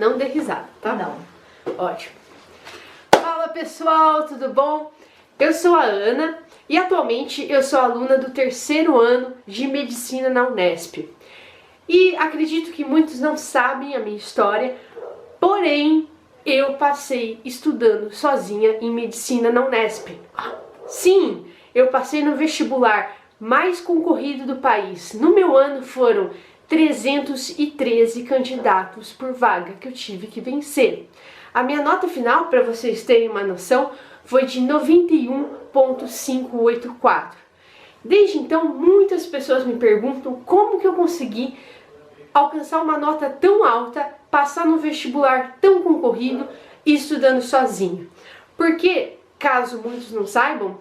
Não dê risada, tá? Não. Ótimo. Fala pessoal, tudo bom? Eu sou a Ana e atualmente eu sou aluna do 3º ano de Medicina na Unesp. E acredito que muitos não sabem a minha história, porém eu passei estudando sozinha em Medicina na Unesp. Sim, eu passei no vestibular mais concorrido do país. No meu ano foram 313 candidatos por vaga que eu tive que vencer. A minha nota final, para vocês terem uma noção, foi de 91,584. Desde então, muitas pessoas me perguntam como que eu consegui alcançar uma nota tão alta, passar no vestibular tão concorrido e estudando sozinho. Porque, caso muitos não saibam,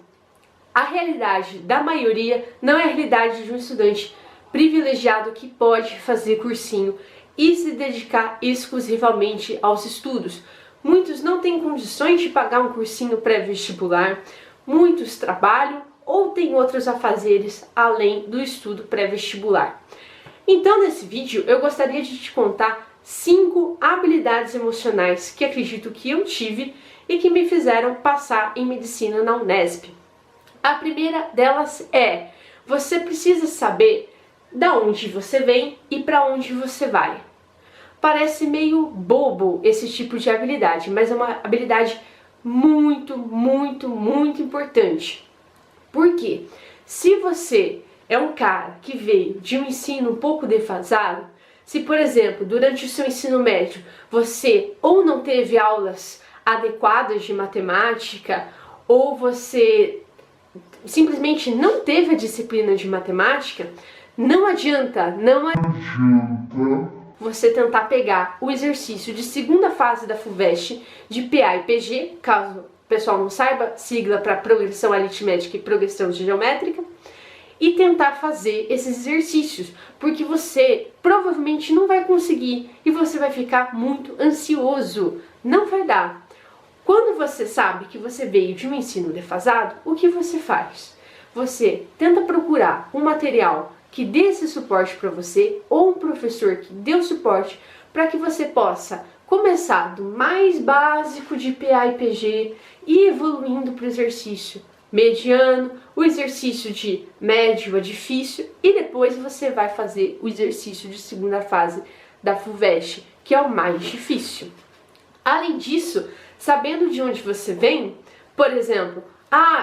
a realidade da maioria não é a realidade de um estudante privilegiado que pode fazer cursinho e se dedicar exclusivamente aos estudos. Muitos não têm condições de pagar um cursinho pré-vestibular, muitos trabalham ou têm outros afazeres além do estudo pré-vestibular. Então, nesse vídeo, eu gostaria de te contar 5 habilidades emocionais que acredito que eu tive e que me fizeram passar em medicina na Unesp. A primeira delas é: você precisa saber da onde você vem e para onde você vai. Parece meio bobo esse tipo de habilidade, mas é uma habilidade muito importante. Por quê? Se você é um cara que veio de um ensino um pouco defasado, se, por exemplo, durante o seu ensino médio você ou não teve aulas adequadas de matemática, ou você simplesmente não teve a disciplina de matemática, não adianta você tentar pegar o exercício de segunda fase da FUVEST de PA e PG, caso o pessoal não saiba, sigla para progressão aritmética e progressão geométrica, e tentar fazer esses exercícios, porque você provavelmente não vai conseguir e você vai ficar muito ansioso, não vai dar. Quando você sabe que você veio de um ensino defasado, o que você faz? Você tenta procurar um material que dê esse suporte para você, ou um professor que dê o suporte, para que você possa começar do mais básico de PA e PG e evoluindo para o exercício mediano, o exercício de médio a difícil, e depois você vai fazer o exercício de segunda fase da FUVEST, que é o mais difícil. Além disso, sabendo de onde você vem, por exemplo,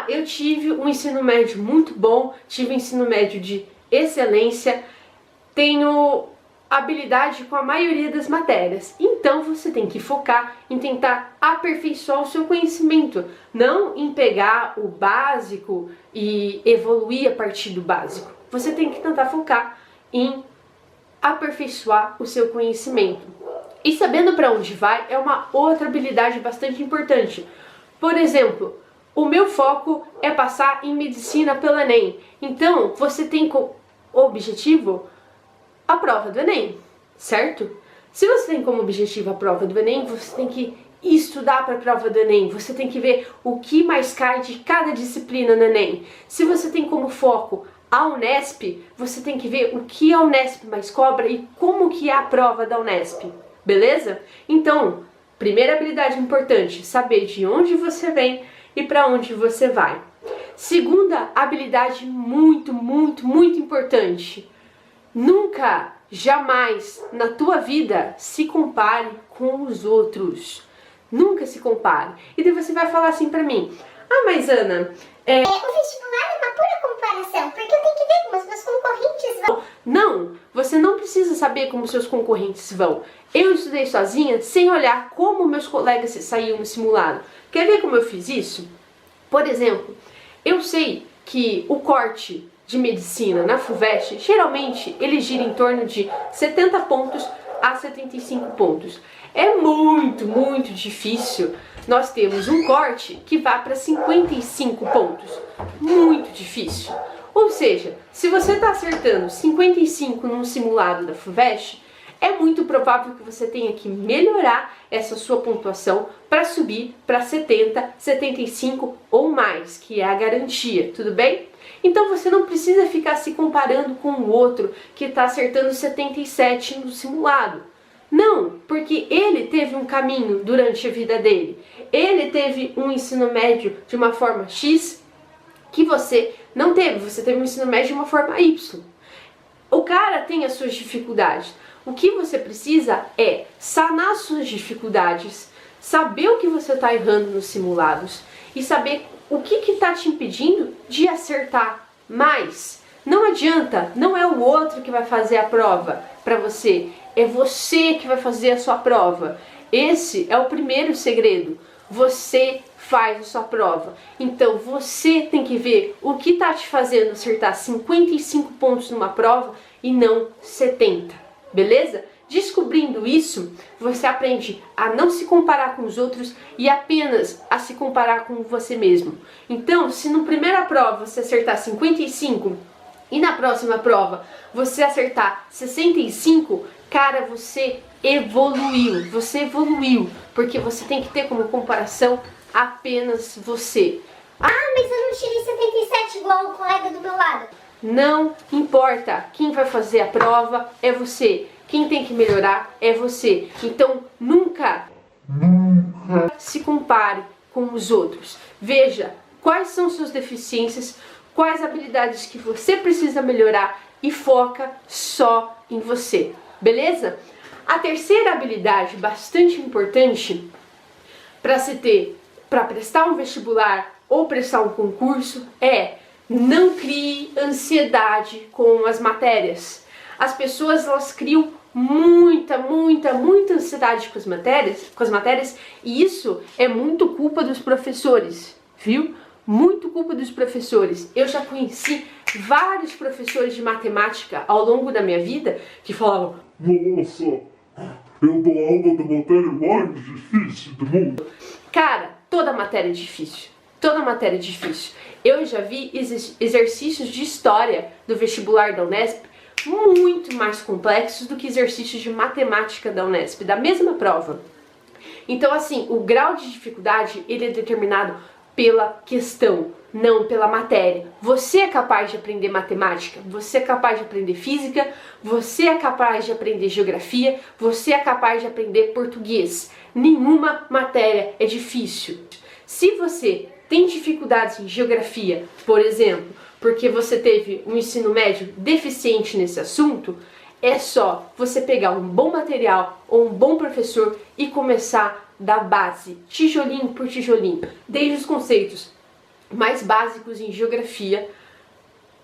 eu tive um ensino médio muito bom, tive um ensino médio de excelência, tenho habilidade com a maioria das matérias. Então você tem que focar em tentar aperfeiçoar o seu conhecimento, não em pegar o básico e evoluir a partir do básico. Você tem que tentar focar em aperfeiçoar o seu conhecimento. E sabendo para onde vai é uma outra habilidade bastante importante. Por exemplo, o meu foco é passar em medicina pelo Enem. Então, você tem como objetivo a prova do Enem, certo? Se você tem como objetivo a prova do Enem, você tem que estudar para a prova do Enem. Você tem que ver o que mais cai de cada disciplina no Enem. Se você tem como foco a Unesp, você tem que ver o que a Unesp mais cobra e como que é a prova da Unesp. Beleza? Então, primeira habilidade importante, saber de onde você vem e para onde você vai. Segunda habilidade muito importante. Nunca, jamais na tua vida se compare com os outros. Nunca se compare. E daí você vai falar assim pra mim: mas Ana, o vestibular é uma pura comparação, porque eu tenho que ver como os meus concorrentes vão. Não, você não precisa saber como seus concorrentes vão. Eu estudei sozinha sem olhar como meus colegas se saíam no simulado. Quer ver como eu fiz isso? Por exemplo, eu sei que o corte de medicina na FUVEST, geralmente ele gira em torno de 70 pontos a 75 pontos. É muito difícil nós temos um corte que vá para 55 pontos. Muito difícil. Ou seja, se você está acertando 55 num simulado da FUVEST, é muito provável que você tenha que melhorar essa sua pontuação para subir para 70, 75 ou mais, que é a garantia, tudo bem? Então você não precisa ficar se comparando com o outro que está acertando 77 no simulado. Não, porque ele teve um caminho durante a vida dele. Ele teve um ensino médio de uma forma X que você não teve. Você teve um ensino médio de uma forma Y. O cara tem as suas dificuldades. O que você precisa é sanar suas dificuldades, saber o que você está errando nos simulados e saber o que está te impedindo de acertar mais. Não adianta, não é o outro que vai fazer a prova para você, é você que vai fazer a sua prova. Esse é o primeiro segredo. Você faz a sua prova. Então você tem que ver o que está te fazendo acertar 55 pontos numa prova e não 70, beleza? Descobrindo isso, você aprende a não se comparar com os outros e apenas a se comparar com você mesmo. Então, se na primeira prova você acertar 55 e na próxima prova você acertar 65, cara, você evoluiu, porque você tem que ter como comparação apenas você. Ah, mas eu não tirei 77 igual o colega do meu lado. Não importa, quem vai fazer a prova é você, quem tem que melhorar é você. Então nunca se compare com os outros. Veja quais são suas deficiências, quais habilidades que você precisa melhorar e foca só em você, beleza? A terceira habilidade bastante importante para se ter, para prestar um vestibular ou prestar um concurso é: não crie ansiedade com as matérias. As pessoas, elas criam muita ansiedade com as matérias, e isso é muito culpa dos professores, viu? Muito culpa dos professores. Eu já conheci vários professores de matemática ao longo da minha vida que falavam: nossa, eu dou aula da matéria mais difícil do mundo. Cara, toda matéria é difícil. Toda matéria é difícil. Eu já vi exercícios de história do vestibular da Unesp muito mais complexos do que exercícios de matemática da Unesp, da mesma prova. Então, assim, o grau de dificuldade, ele é determinado pela questão, não pela matéria. Você é capaz de aprender matemática, você é capaz de aprender física, você é capaz de aprender geografia, você é capaz de aprender português. Nenhuma matéria é difícil. Se você tem dificuldades em geografia, por exemplo, porque você teve um ensino médio deficiente nesse assunto, é só você pegar um bom material ou um bom professor e começar da base, tijolinho por tijolinho, desde os conceitos mais básicos em geografia,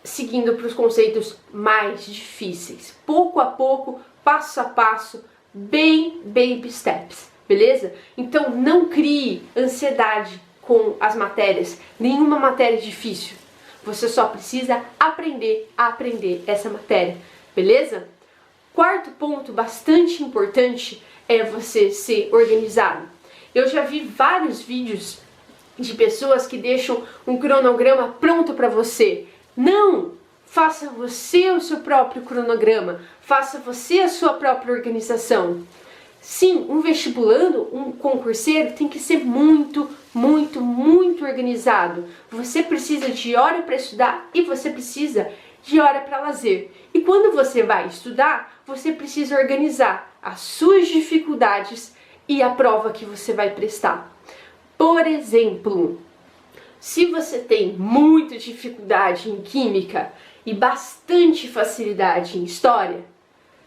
seguindo para os conceitos mais difíceis, pouco a pouco, passo a passo, bem baby steps, beleza? Então não crie ansiedade com as matérias, nenhuma matéria é difícil. Você só precisa aprender a aprender essa matéria, beleza? Quarto ponto bastante importante é você ser organizado. Eu já vi vários vídeos de pessoas que deixam um cronograma pronto para você. Não! Faça você o seu próprio cronograma, faça você a sua própria organização. Sim, um vestibulando, um concurseiro tem que ser muito organizado. Você precisa de hora para estudar e você precisa de hora para lazer. E quando você vai estudar, você precisa organizar as suas dificuldades e a prova que você vai prestar. Por exemplo, se você tem muita dificuldade em química e bastante facilidade em história,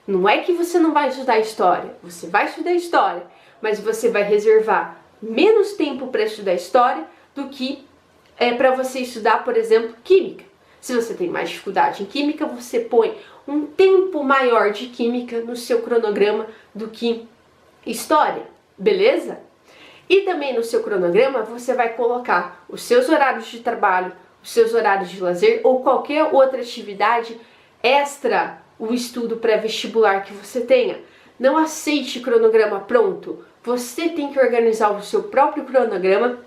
não é que você não vai estudar história, você vai estudar história, mas você vai reservar menos tempo para estudar história do que para você estudar, por exemplo, química. Se você tem mais dificuldade em química, você põe um tempo maior de química no seu cronograma do que história, beleza? E também no seu cronograma você vai colocar os seus horários de trabalho, os seus horários de lazer ou qualquer outra atividade extra o estudo pré-vestibular que você tenha. Não aceite cronograma pronto. Você tem que organizar o seu próprio cronograma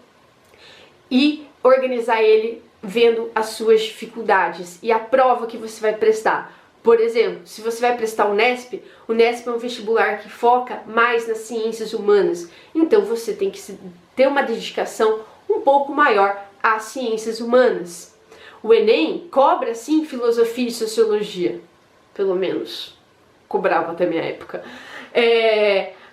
e organizar ele vendo as suas dificuldades e a prova que você vai prestar. Por exemplo, se você vai prestar o Unesp é um vestibular que foca mais nas ciências humanas. Então você tem que ter uma dedicação um pouco maior às ciências humanas. O Enem cobra sim filosofia e sociologia. Pelo menos cobrava até minha época.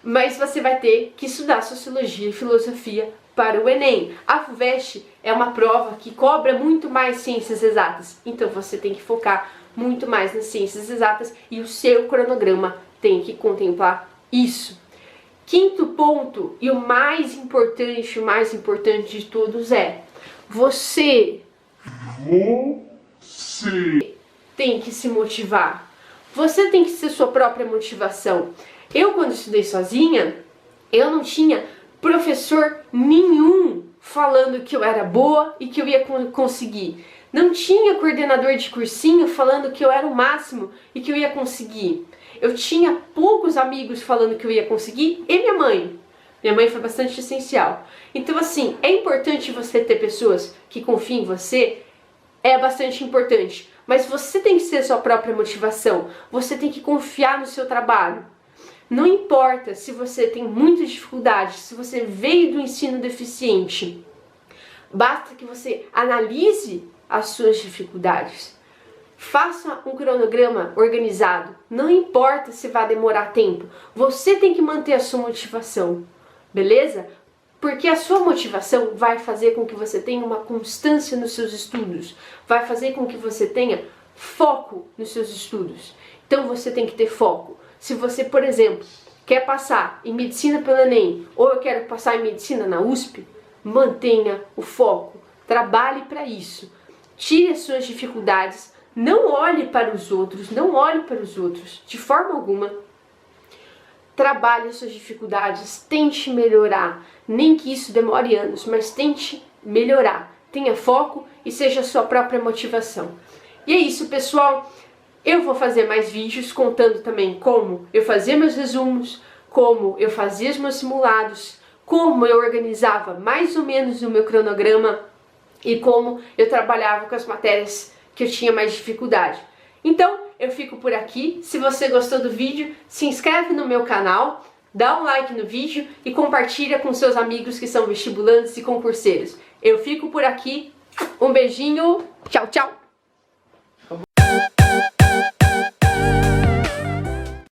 Mas você vai ter que estudar Sociologia e Filosofia para o Enem. A FUVEST é uma prova que cobra muito mais ciências exatas, então você tem que focar muito mais nas ciências exatas e o seu cronograma tem que contemplar isso. Quinto ponto, e o mais importante de todos é: você tem que se motivar. Você tem que ser sua própria motivação. Eu, quando estudei sozinha, eu não tinha professor nenhum falando que eu era boa e que eu ia conseguir. Não tinha coordenador de cursinho falando que eu era o máximo e que eu ia conseguir. Eu tinha poucos amigos falando que eu ia conseguir e minha mãe. Minha mãe foi bastante essencial. Então, assim, é importante você ter pessoas que confiem em você, é bastante importante. Mas você tem que ser sua própria motivação. Você tem que confiar no seu trabalho. Não importa se você tem muita dificuldade, se você veio do ensino deficiente. Basta que você analise as suas dificuldades. Faça um cronograma organizado. Não importa se vai demorar tempo. Você tem que manter a sua motivação. Beleza? Porque a sua motivação vai fazer com que você tenha uma constância nos seus estudos. Vai fazer com que você tenha foco nos seus estudos. Então você tem que ter foco. Se você, por exemplo, quer passar em medicina pelo Enem, ou eu quero passar em medicina na USP, mantenha o foco. Trabalhe para isso. Tire as suas dificuldades. Não olhe para os outros. Não olhe para os outros. De forma alguma. Trabalhe as suas dificuldades. Tente melhorar. Nem que isso demore anos, mas tente melhorar. Tenha foco e seja a sua própria motivação. E é isso, pessoal. Eu vou fazer mais vídeos contando também como eu fazia meus resumos, como eu fazia os meus simulados, como eu organizava mais ou menos o meu cronograma e como eu trabalhava com as matérias que eu tinha mais dificuldade. Então, eu fico por aqui. Se você gostou do vídeo, se inscreve no meu canal, dá um like no vídeo e compartilha com seus amigos que são vestibulantes e concurseiros. Eu fico por aqui. Um beijinho. Tchau, tchau.